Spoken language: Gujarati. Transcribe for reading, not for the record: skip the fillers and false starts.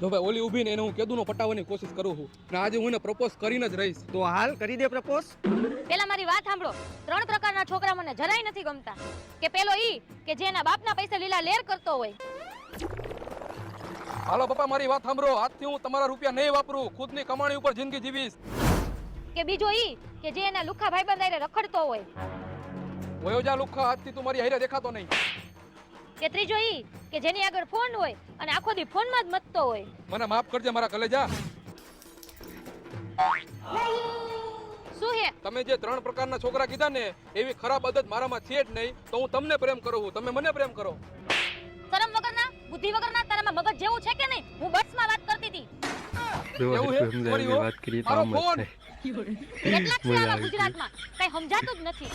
જો ભાઈ ઓલી ઊભી ને એને હું કેદુનો પટાવવાની કોશિશ કરું છું ને આજે હું એને પ્રપોઝ કરીને જ રહીશ. તો હાલ કરી દે પ્રપોઝ. પેલા મારી વાત સાંભળો. 3 પ્રકારના છોકરા મને જરાય નથી ગમતા. કે પેલો ઈ કે જે એના બાપના પૈસે લીલા લેર કરતો હોય. હાલો પપ્પા મારી વાત સાંભળો. આજથી હું તમારા રૂપિયા નહીં વાપરું, ખુદની કમાણી ઉપર જિંદગી જીવીશ. કે બીજો ઈ કે જે એના લુખા ભાઈબંધ હારે રખડતો હોય. વયો જા લુખ્ખા, આજથી તું મારી હારે દેખાતો નહીં. કે ત્રીજો ઈ કે જેની આગળ ફોન હોય અને આખો દી ફોનમાં જ મથતો હોય. મને માફ કરજે મારા કલેજા. શું હે? તમે જે 3 પ્રકારના છોકરા કીધા ને એવી ખરાબ આદત મારામાં છે જ નહીં. તો હું તમને પ્રેમ કરું છું, તમે મને પ્રેમ કરો. શરમ વગરના, બુદ્ધિ વગરના, તારામાં મગજ જેવું છે કે નહીં? હું બસમાં વાત કરતી હતી. એવું હે? સોરી હો. મારો ફોન. કેટલાક છે આવા ગુજરાતમાં, કઈ સમજાતું જ નથી.